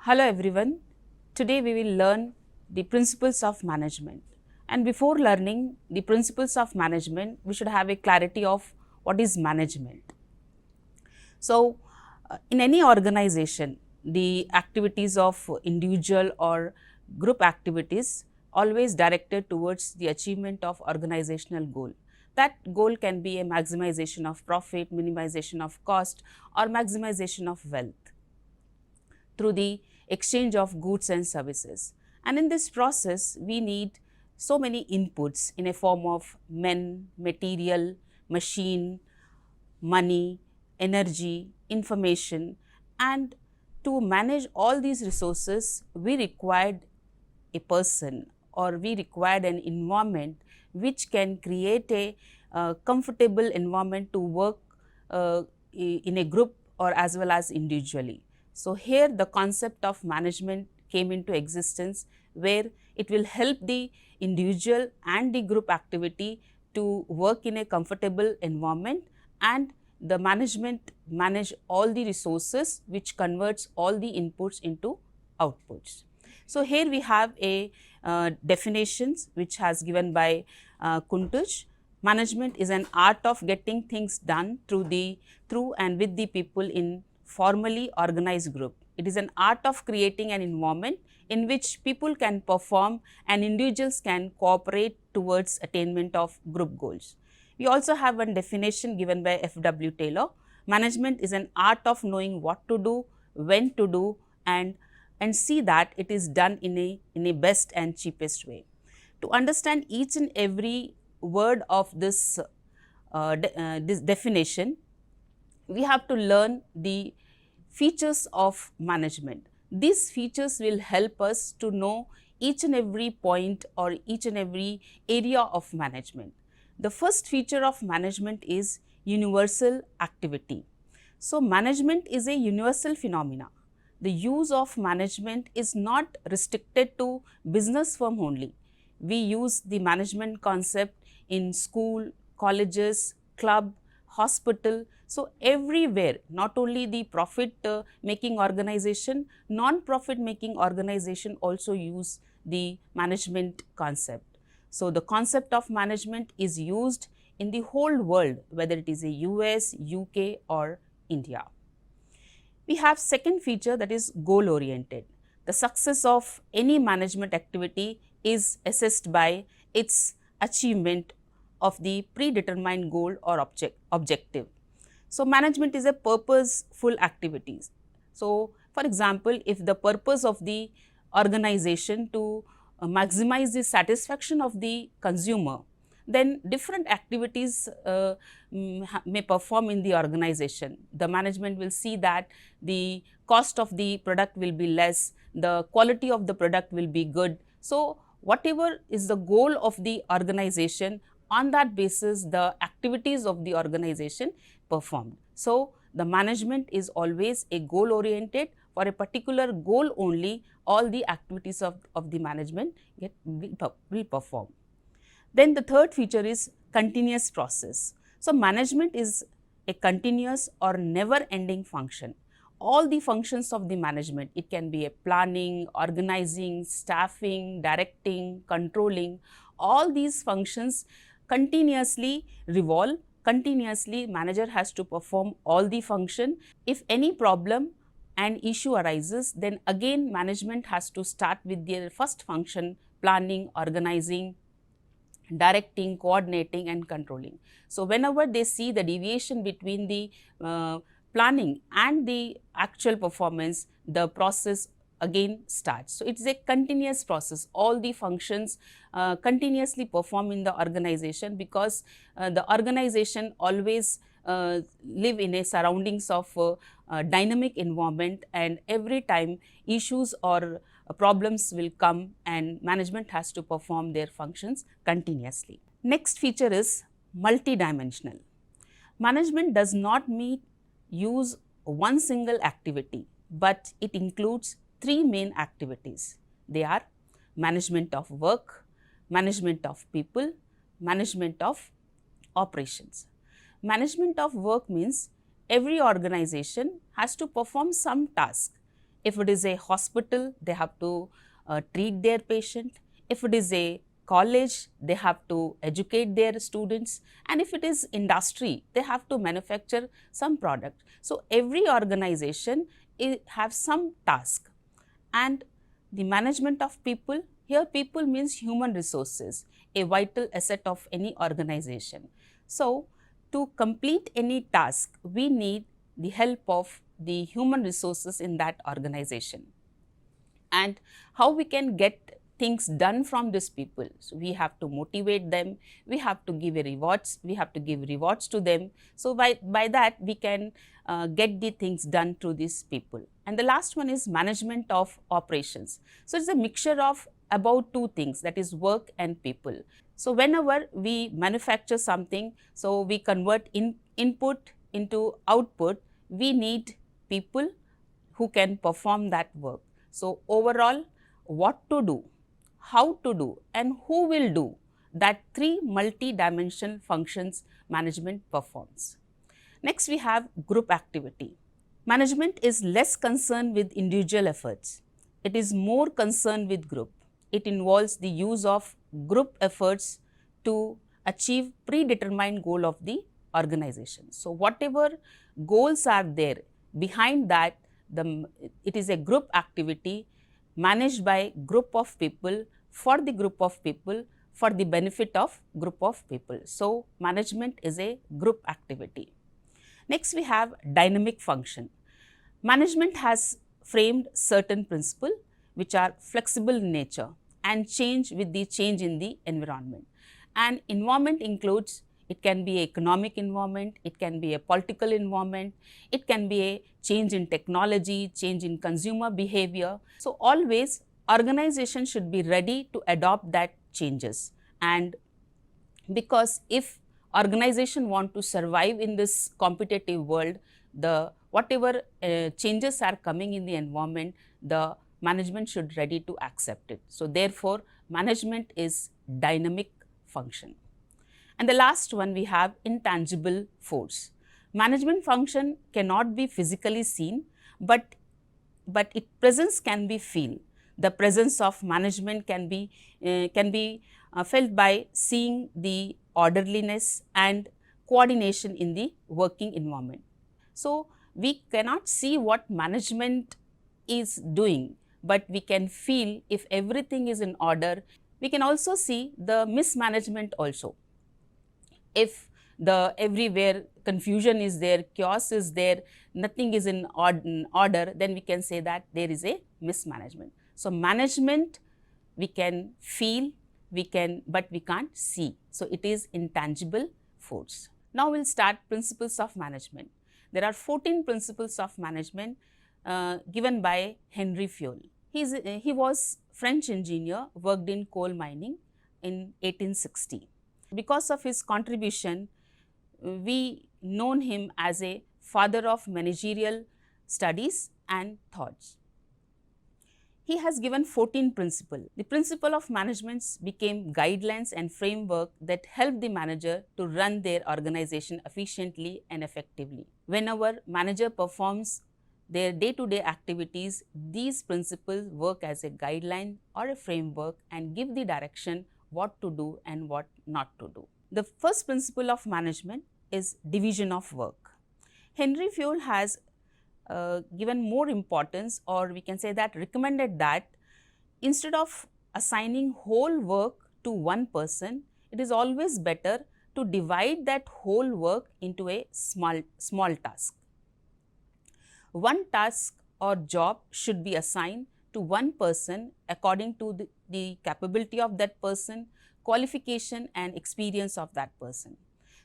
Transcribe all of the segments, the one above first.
Hello everyone. Today we will learn the principles of management. And before learning the principles of management, we should have a clarity of what is management. So, in any organization, the activities of individual or group activities always directed towards the achievement of organizational goal. That goal can be a maximization of profit, minimization of cost, or maximization of wealth through the exchange of goods and services. And in this process, we need so many inputs in a form of men, material, machine, money, energy, information, and to manage all these resources, we required a person or we required an environment which can create a comfortable environment to work in a group or as well as individually. So, here the concept of management came into existence where it will help the individual and the group activity to work in a comfortable environment, and the management manage all the resources which converts all the inputs into outputs. So, here we have a definitions which has given by Kuntuj. Management is an art of getting things done through and with the people in formally organized group. It is an art of creating an environment in which people can perform and individuals can cooperate towards attainment of group goals. We also have one definition given by F.W. Taylor. Management is an art of knowing what to do, when to do, and see that it is done in a best and cheapest way. To understand each and every word of this definition, we have to learn the features of management. These features will help us to know each and every point or each and every area of management. The first feature of management is universal activity. So, management is a universal phenomena. The use of management is not restricted to business firm only. We use the management concept in school, colleges, club, hospital. So, everywhere, not only the profit making organization, non-profit making organization also use the management concept. So, the concept of management is used in the whole world, whether it is a US, UK or India. We have second feature, that is goal oriented. The success of any management activity is assessed by its achievement of the predetermined goal or objective. So, management is a purposeful activities. So, for example, if the purpose of the organization to maximize the satisfaction of the consumer, then different activities may perform in the organization. The management will see that the cost of the product will be less, the quality of the product will be good. So, whatever is the goal of the organization, on that basis the activities of the organization performed. So, the management is always a goal oriented. For a particular goal only, all the activities of the management will perform. Then the third feature is continuous process. So, management is a continuous or never ending function. All the functions of the management, it can be a planning, organizing, staffing, directing, controlling, all these functions continuously revolve. Continuously manager has to perform all the function. If any problem and issue arises, then again management has to start with their first function, planning, organizing, directing, coordinating and controlling. So, whenever they see the deviation between the planning and the actual performance, the process again starts. So, it is a continuous process. All the functions continuously perform in the organization, because the organization always live in a surroundings of dynamic environment, and every time issues or problems will come and management has to perform their functions continuously. Next feature is multidimensional. Management does not use one single activity, but it includes three main activities. They are management of work, management of people, management of operations. Management of work means every organization has to perform some task. If it is a hospital, they have to treat their patient. If it is a college, they have to educate their students, and if it is industry, they have to manufacture some product. So, every organization have some task, and the management of people, here people means human resources, a vital asset of any organization. So, to complete any task, we need the help of the human resources in that organization. And how we can get things done from these people? So, we have to motivate them, we have to give rewards to them. So, by that we can get the things done to these people. And the last one is management of operations. So, it is a mixture of about two things, that is work and people. So, whenever we manufacture something, so we convert input into output, we need people who can perform that work. So, overall, what to do, how to do, and who will do, that three multi-dimensional functions management performs. Next, we have group activity. Management is less concerned with individual efforts. It is more concerned with group. It involves the use of group efforts to achieve predetermined goal of the organization. So, whatever goals are there, behind that it is a group activity managed by group of people, for the group of people, for the benefit of group of people. So, management is a group activity. Next, we have dynamic function. Management has framed certain principles which are flexible in nature and change with the change in the environment. And environment includes, it can be economic environment, it can be a political environment, it can be a change in technology, change in consumer behavior. So, always organization should be ready to adopt that changes, and because if organization want to survive in this competitive world, the whatever changes are coming in the environment, the management should ready to accept it. So, therefore, management is dynamic function. And the last one, we have intangible force. Management function cannot be physically seen, but its presence can be felt. The presence of management can be felt by seeing the orderliness and coordination in the working environment. So, we cannot see what management is doing, but we can feel if everything is in order. We can also see the mismanagement also. If the everywhere confusion is there, chaos is there, nothing is in order, then we can say that there is a mismanagement. So, management we can feel, but we can't see. So, it is intangible force. Now, we will start principles of management. There are 14 principles of management given by Henry Fayol. He was French engineer, worked in coal mining in 1860. Because of his contribution, we known him as a father of managerial studies and thoughts. He has given 14 principles. The principle of management became guidelines and framework that help the manager to run their organization efficiently and effectively. Whenever manager performs their day-to-day activities, these principles work as a guideline or a framework and give the direction what to do and what not to do. The first principle of management is division of work. Henry Fayol has given more importance, or we can say that recommended that instead of assigning whole work to one person, it is always better to divide that whole work into a small task. One task or job should be assigned to one person according to the capability of that person, qualification and experience of that person.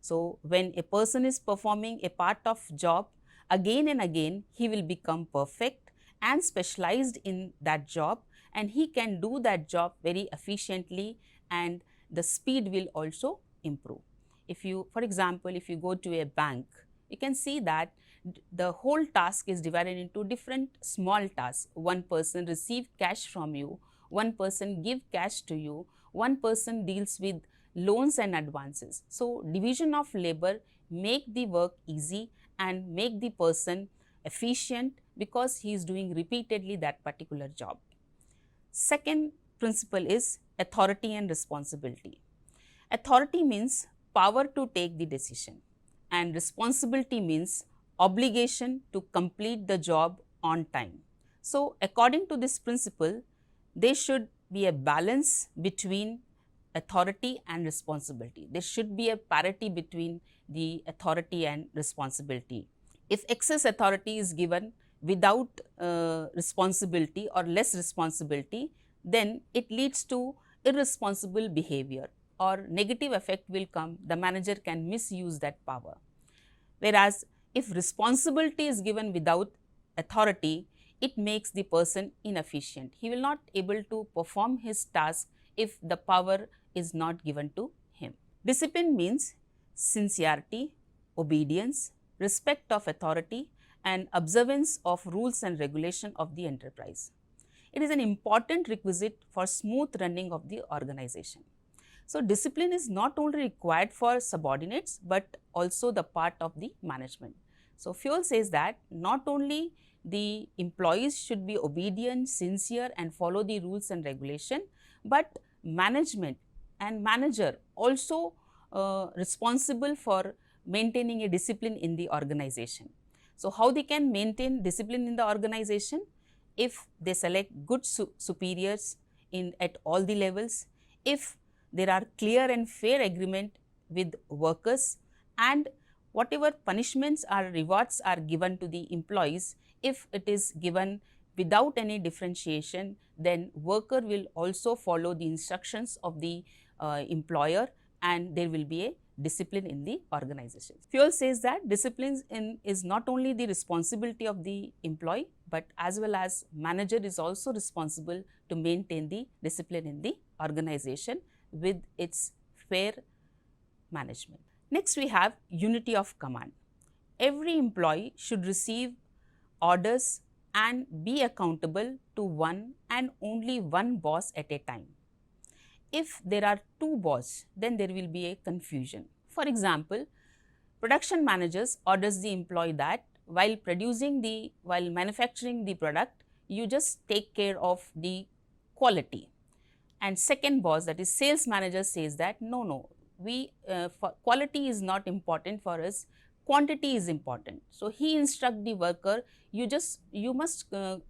So, when a person is performing a part of job again and again, he will become perfect and specialized in that job, and he can do that job very efficiently, and the speed will also improve. If you, for example, if you go to a bank, you can see that the whole task is divided into different small tasks. One person receive cash from you, one person give cash to you, one person deals with loans and advances. So, division of labor make the work easy and make the person efficient because he is doing repeatedly that particular job. Second principle is authority and responsibility. Authority means power to take the decision, and responsibility means obligation to complete the job on time. So, according to this principle, there should be a balance between authority and responsibility. There should be a parity between the authority and responsibility. If excess authority is given without responsibility or less responsibility, then it leads to irresponsible behavior, or negative effect will come, the manager can misuse that power. Whereas, if responsibility is given without authority, it makes the person inefficient. He will not able to perform his task if the power is not given to him. Discipline means sincerity, obedience, respect of authority, and observance of rules and regulation of the enterprise. It is an important requisite for smooth running of the organization. So, discipline is not only required for subordinates, but also the part of the management. So, Fuel says that not only the employees should be obedient, sincere and follow the rules and regulation, but management and manager also responsible for maintaining a discipline in the organization. So, how they can maintain discipline in the organization? If they select good superiors at all the levels, if there are clear and fair agreement with workers, and whatever punishments or rewards are given to the employees, if it is given without any differentiation, then worker will also follow the instructions of the employer, and there will be a discipline in the organization. Fuel says that discipline is not only the responsibility of the employee, but as well as manager is also responsible to maintain the discipline in the organization with its fair management. Next, we have unity of command. Every employee should receive orders and be accountable to one and only one boss at a time. If there are two bosses, then there will be a confusion. For example, production managers orders the employee that while manufacturing the product, you just take care of the quality. And second boss, that is sales manager, says that no, quality is not important for us, quantity is important. So, he instructs the worker, you must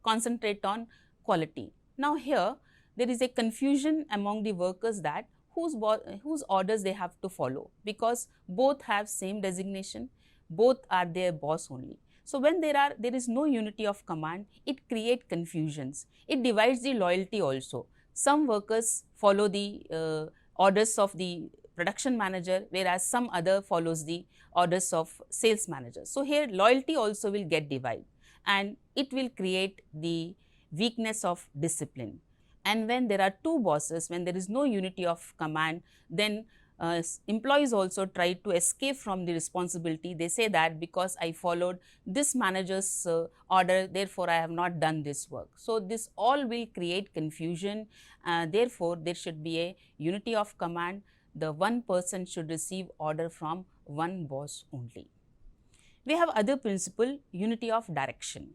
concentrate on quality. Now, here there is a confusion among the workers that whose orders they have to follow, because both have same designation, both are their boss only. So, when there is no unity of command, it creates confusions, it divides the loyalty also. Some workers follow the orders of the production manager, whereas some other follows the orders of sales manager. So, here loyalty also will get divided, and it will create the weakness of discipline. And when there are two bosses, when there is no unity of command, then employees also try to escape from the responsibility. They say that because I followed this manager's order, therefore I have not done this work. So, this all will create confusion. Therefore, there should be a unity of command. The one person should receive order from one boss only. We have other principle, unity of direction.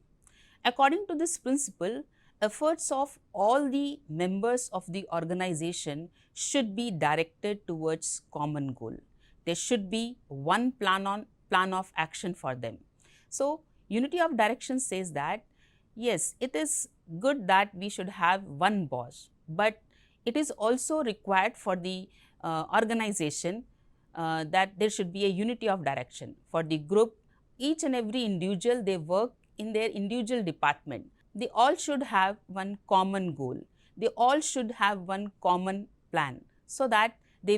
According to this principle, efforts of all the members of the organization should be directed towards common goal. There should be one plan of action for them. So, unity of direction says that yes, it is good that we should have one boss, but it is also required for the organization that there should be a unity of direction. For the group, each and every individual, they work in their individual department. They all should have one common goal. They all should have one common plan, so that they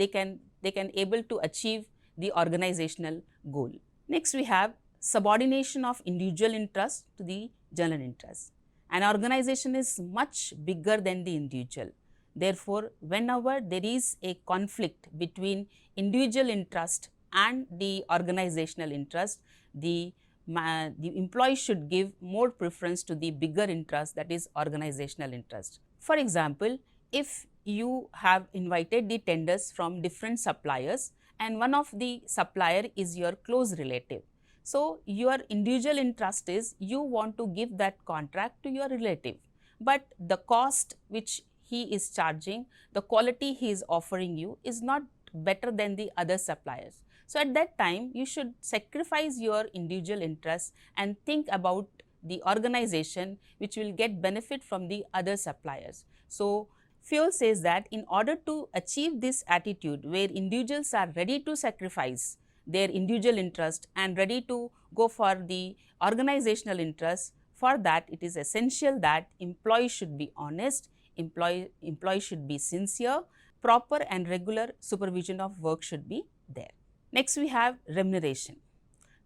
can able to achieve the organizational goal. Next, we have subordination of individual interest to the general interest. An organization is much bigger than the individual. Therefore, whenever there is a conflict between individual interest and the organizational interest, the employee should give more preference to the bigger interest, that is organizational interest. For example, if you have invited the tenders from different suppliers and one of the supplier is your close relative. So, your individual interest is you want to give that contract to your relative, but the cost which he is charging, the quality he is offering you is not better than the other suppliers. So, at that time you should sacrifice your individual interest and think about the organization which will get benefit from the other suppliers. So, Fuel says that in order to achieve this attitude where individuals are ready to sacrifice their individual interest and ready to go for the organizational interest, for that it is essential that employees should be honest, employees should be sincere, proper and regular supervision of work should be there. Next we have remuneration.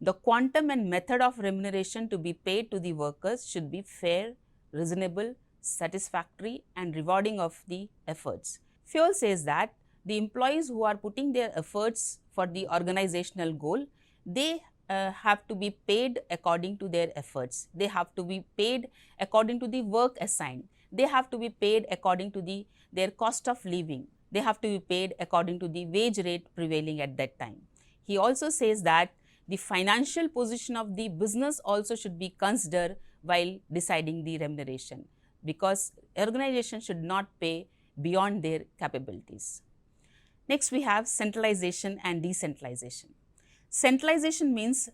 The quantum and method of remuneration to be paid to the workers should be fair, reasonable, satisfactory and rewarding of the efforts. Fuel says that the employees who are putting their efforts for the organizational goal, they have to be paid according to their efforts. They have to be paid according to the work assigned. They have to be paid according to their cost of living. They have to be paid according to the wage rate prevailing at that time. He also says that the financial position of the business also should be considered while deciding the remuneration, because organization should not pay beyond their capabilities. Next we have centralization and decentralization. Centralization means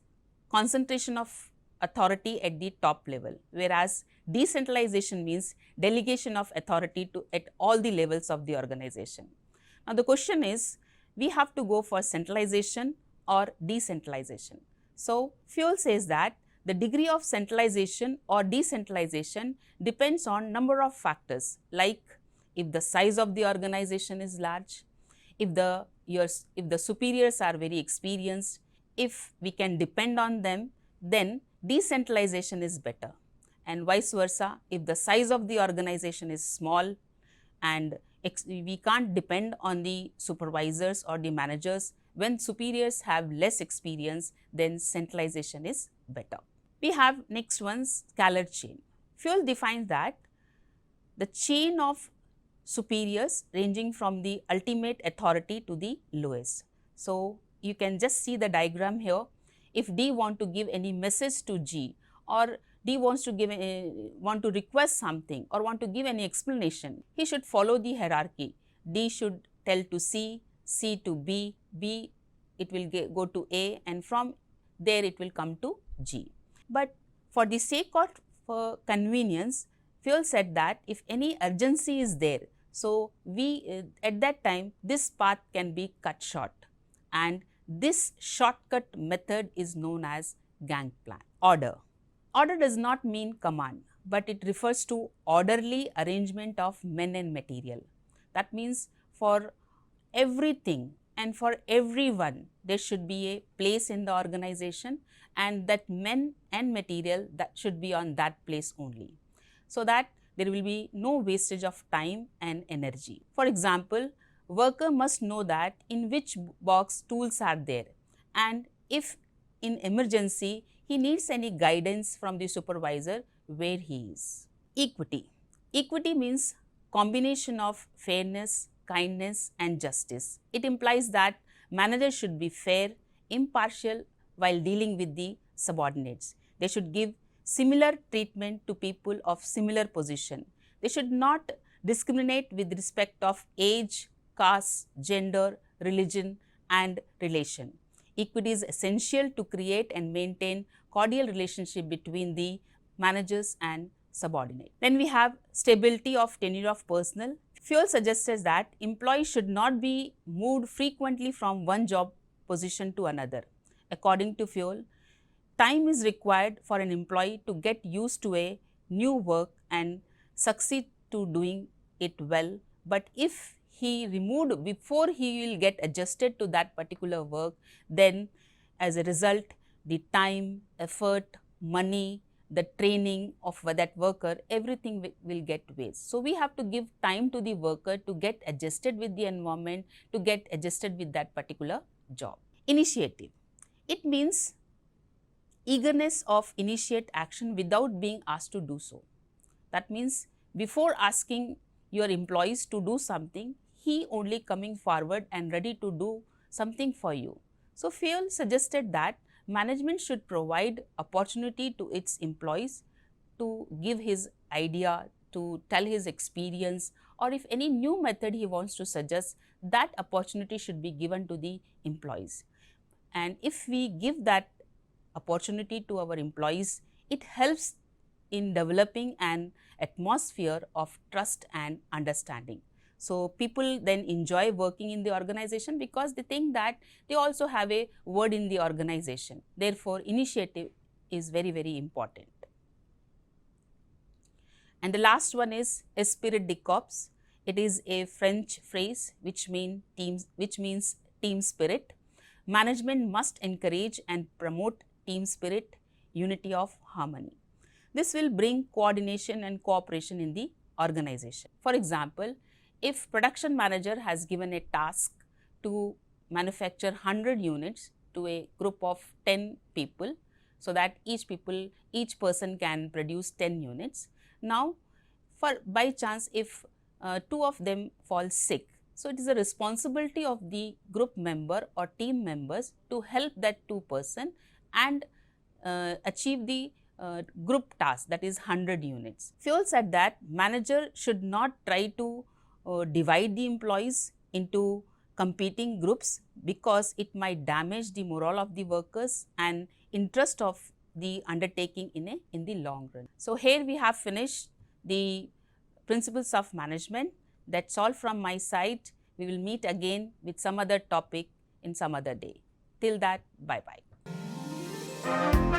concentration of authority at the top level, whereas decentralization means delegation of authority at all the levels of the organization. Now the question is, we have to go for centralization or decentralization. So Fuel says that the degree of centralization or decentralization depends on number of factors, like if the size of the organization is large, if the superiors are very experienced, if we can depend on them, then decentralization is better, and vice versa. If the size of the organization is small and we can't depend on the supervisors or the managers, when superiors have less experience, then centralization is better. We have next one, scalar chain. Fuel defines that the chain of superiors ranging from the ultimate authority to the lowest. So you can just see the diagram here. If D want to give any message to G, or D wants to give want to request something or want to give any explanation, he should follow the hierarchy. D should tell to C, C to B, B it will go to A, and from there it will come to G. But for the sake of convenience, Fuel said that if any urgency is there, so we at that time this path can be cut short, and this shortcut method is known as gang plan. Order. Order does not mean command, but it refers to orderly arrangement of men and material. That means for everything and for everyone there should be a place in the organization, and that men and material that should be on that place only, so that there will be no wastage of time and energy. For example, worker must know that in which box tools are there, and if in emergency he needs any guidance from the supervisor, where he is. Equity. Equity means combination of fairness, kindness and justice. It implies that managers should be fair, impartial while dealing with the subordinates. They should give similar treatment to people of similar position. They should not discriminate with respect of age, caste, gender, religion and relation. Equity is essential to create and maintain cordial relationship between the managers and subordinate. Then we have stability of tenure of personnel. Fuel suggests that employees should not be moved frequently from one job position to another. According to Fuel, time is required for an employee to get used to a new work and succeed to doing it well, but if he removed before he will get adjusted to that particular work, then as a result the time, effort, money, the training of that worker, everything will get waste. So we have to give time to the worker to get adjusted with the environment, to get adjusted with that particular job. Initiative. It means eagerness of initiate action without being asked to do so. That means before asking your employees to do something, he only coming forward and ready to do something for you. So Fuel suggested that management should provide opportunity to its employees to give his idea, to tell his experience, or if any new method he wants to suggest, that opportunity should be given to the employees. And if we give that opportunity to our employees, it helps in developing an atmosphere of trust and understanding. So, people then enjoy working in the organization because they think that they also have a word in the organization. Therefore, initiative is very, very important. And the last one is esprit de corps. It is a French phrase which means team spirit. Management must encourage and promote team spirit, unity of harmony. This will bring coordination and cooperation in the organization. For example, if production manager has given a task to manufacture 100 units to a group of 10 people, so that each person can produce 10 units. Now, by chance if two of them fall sick, so it is the responsibility of the group member or team members to help that person and achieve the group task, that is 100 units. Fuel said that manager should not try to divide the employees into competing groups, because it might damage the morale of the workers and interest of the undertaking in the long run. So, here we have finished the principles of management. That's all from my side. We will meet again with some other topic in some other day. Till that, bye bye.